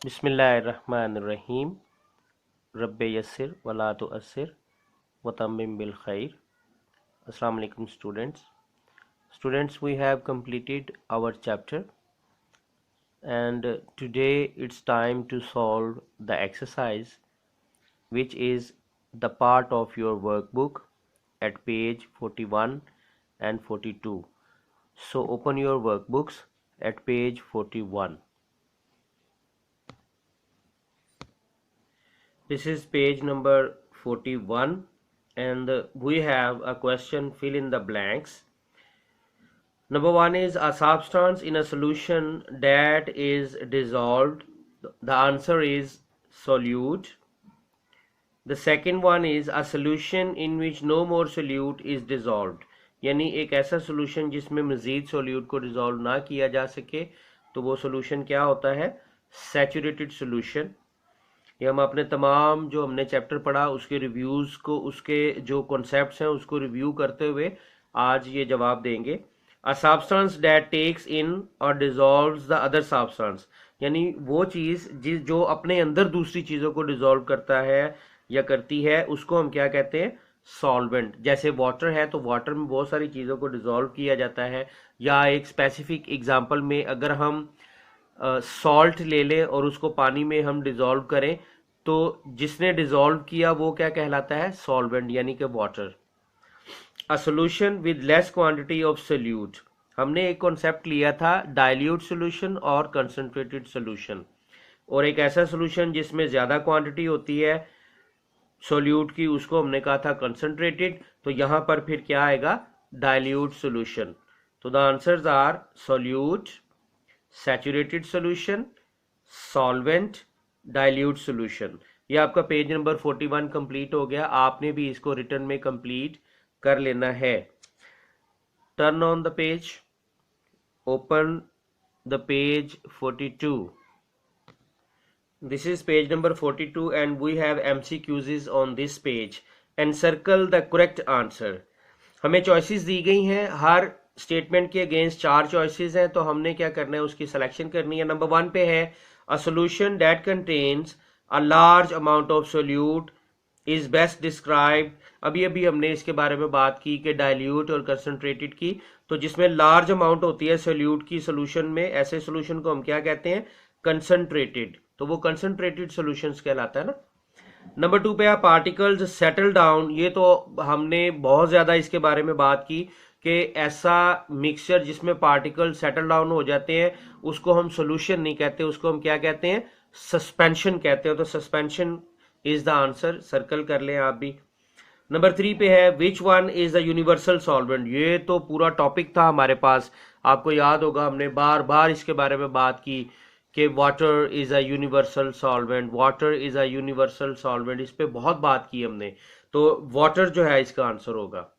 बिस्मिल्लाहिर्रहमानिर्रहीम रब्बे यस्सिर वला तुअस्सिर वतम्मिम बिल खैर. Assalamu alaikum students. Students, we have completed our chapter and today it's time to solve the exercise which is the part of your workbook at page 41 and 42. So open your workbooks at page 41. This is page number 41 and we have a question, fill in the blanks. Number 1 is a substance in a solution that is dissolved. The answer is solute. The second one is a solution in which no more solute is dissolved. यानी एक ऐसा solution जिसमें मज़ीद solute को dissolve ना किया जा सके तो वो solution क्या होता है? Saturated solution. ये हम अपने तमाम जो हमने चैप्टर पढ़ा उसके रिव्यूज़ को, उसके जो कॉन्सेप्ट्स हैं उसको रिव्यू करते हुए आज ये जवाब देंगे. A substance that takes in or dissolves the other substance, यानी वो चीज़ जो अपने अंदर दूसरी चीज़ों को डिजॉल्व करता है या करती है उसको हम क्या कहते हैं? सॉल्वेंट. जैसे वाटर है तो वाटर में बहुत सारी चीज़ों को डिजॉल्व किया जाता है. या एक स्पेसिफिक एग्जांपल में अगर हम सॉल्ट ले लें और उसको पानी में हम डिजॉल्व करें तो जिसने डिजॉल्व किया वो क्या कहलाता है? सॉल्वेंट यानी कि water. A solution with less quantity of solute, हमने एक कॉन्सेप्ट लिया था डाइल्यूट सोल्यूशन और कंसंट्रेटेड सोल्यूशन. और एक ऐसा सोल्यूशन जिसमें ज़्यादा क्वांटिटी होती है सोल्यूट की उसको हमने कहा था कंसंट्रेटेड. तो यहाँ पर फिर क्या आएगा? Dilute solution. तो the answers are solute, saturated solution, solvent, dilute solution. ये आपका पेज नंबर 41 कंप्लीट हो गया. आपने भी इसको रिटर्न में कंप्लीट कर लेना है. Turn on the page, open the page 42. This is page number 42 and we have MCQs on this page and circle the correct answer. हमें चॉइसेस दी गई हैं, हर स्टेटमेंट के अगेंस्ट 4 चॉइसेस हैं तो हमने क्या करना है? उसकी सिलेक्शन करनी है. नंबर 1 पे है a solution that contains a large amount of solute is best described. अभी हमने इसके बारे में बात की कि डाइल्यूट और कंसंट्रेटेड की. तो जिसमें लार्ज अमाउंट होती है सोल्यूट की सोल्यूशन में, ऐसे सोल्यूशन को हम क्या कहते हैं? कंसंट्रेटेड. तो वो कंसंट्रेटेड सॉल्यूशंस कहलाता है ना. नंबर 2 पे है पार्टिकल्स सेटल डाउन. ये तो हमने बहुत ज्यादा इसके बारे में बात की कि ऐसा मिक्सचर जिसमें पार्टिकल सेटल डाउन हो जाते हैं उसको हम सॉल्यूशन नहीं कहते, उसको हम क्या कहते हैं? सस्पेंशन कहते हैं. तो suspension is the answer. Circle कर लें आप भी. नंबर 3 पे है which one is the universal solvent. ये तो पूरा टॉपिक था हमारे पास, आपको याद होगा हमने बार बार इसके बारे में बात की कि water is a universal solvent, water is a universal solvent. इस पे बहुत बात की हमने. तो वाटर जो है इसका आंसर होगा.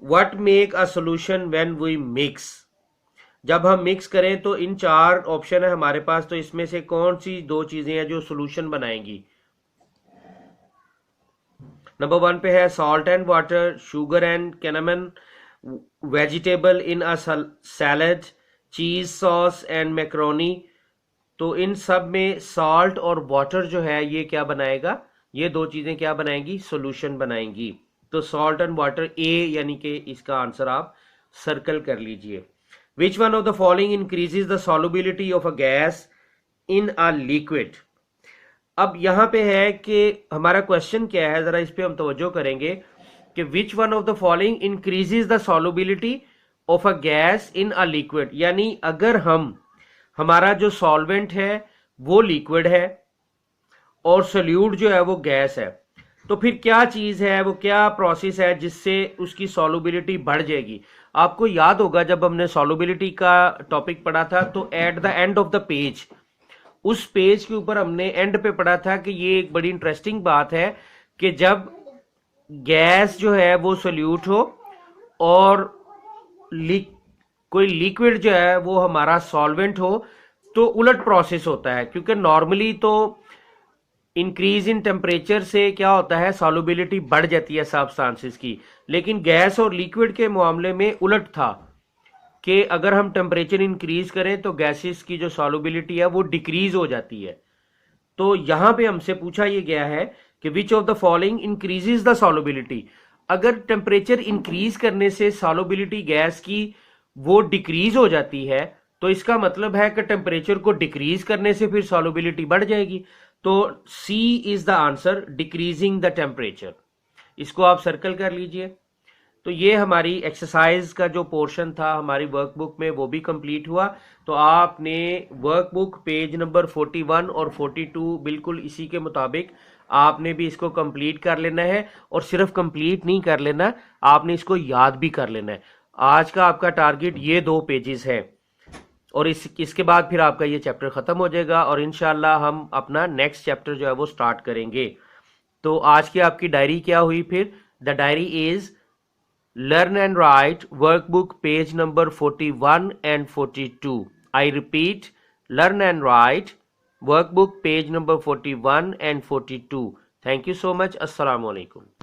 What make a solution when we mix. जब हम मिक्स करें तो इन 4 ऑप्शन है हमारे पास, तो इसमें से कौन सी 2 चीजें हैं जो सोल्यूशन बनाएंगी? नंबर 1 पे है salt and water, sugar and cinnamon, vegetable in a salad, cheese sauce and macaroni. तो इन सब में सॉल्ट और वाटर जो है ये क्या बनाएगा? ये 2 चीजें क्या बनाएंगी? सॉल्यूशन बनाएंगी. तो सॉल्ट एंड वाटर ए, यानी कि इसका आंसर आप सर्कल कर लीजिए. Which one of the following increases the solubility of a gas in a liquid. अब यहां पे है कि हमारा क्वेश्चन क्या है, जरा इस पे हम तवज्जो करेंगे कि which one of the following increases the solubility of a gas in a liquid. यानी अगर हमारा जो सॉल्वेंट है वो लिक्विड है और सोल्यूट जो है वो गैस है, तो फिर क्या चीज है, वो क्या प्रोसेस है जिससे उसकी सॉल्युबिलिटी बढ़ जाएगी? आपको याद होगा जब हमने सॉल्युबिलिटी का टॉपिक पढ़ा था तो at the end of the page, उस पेज के ऊपर हमने एंड पे पढ़ा था कि ये एक बड़ी इंटरेस्टिंग बात है कि जब गैस जो है वो सोल्यूट हो और कोई लिक्विड जो है वो हमारा सॉल्वेंट हो तो उलट प्रोसेस होता है. क्योंकि नॉर्मली तो इंक्रीज इन टेम्परेचर से क्या होता है? सॉल्युबिलिटी बढ़ जाती है सब्सटेंसेस की. लेकिन गैस और लिक्विड के मामले में उलट था. कि अगर हम टेम्परेचर इंक्रीज करें तो गैसेस की जो सॉल्युबिलिटी है वो डिक्रीज हो जाती है। तो यहां पे हमसे पूछा ये गया है कि which of the following increases the solubility. अगर टेम्परेचर इंक्रीज करने से सॉल्युबिलिटी गैस की वो डिक्रीज हो जाती है तो इसका मतलब है कि टेम्परेचर को डिक्रीज करने से फिर सॉल्युबिलिटी बढ़ जाएगी। तो C is the answer, decreasing the temperature. इसको आप सर्कल कर लीजिए। तो ये हमारी एक्सरसाइज का जो पोर्शन था हमारी वर्कबुक में वो भी कंप्लीट हुआ। तो आपने वर्कबुक पेज नंबर 41 और 42 बिल्कुल इसी के मुताबिक आपने भी इसको कंप्लीट कर लेना है, और सिर्फ कंप्लीट नहीं कर लेना, आपने इसको याद भी कर लेना है। आज का आपका टारगेट ये 2 पेजेस है, और इसके बाद फिर आपका ये चैप्टर खत्म हो जाएगा और इंशाल्लाह हम अपना नेक्स्ट चैप्टर जो है वो स्टार्ट करेंगे। तो आज की आपकी डायरी क्या हुई फिर? The diary is Learn and write workbook page number 41 and 42. I repeat, learn and write workbook page number 41 and 42. Thank you so much. Assalamu alaikum.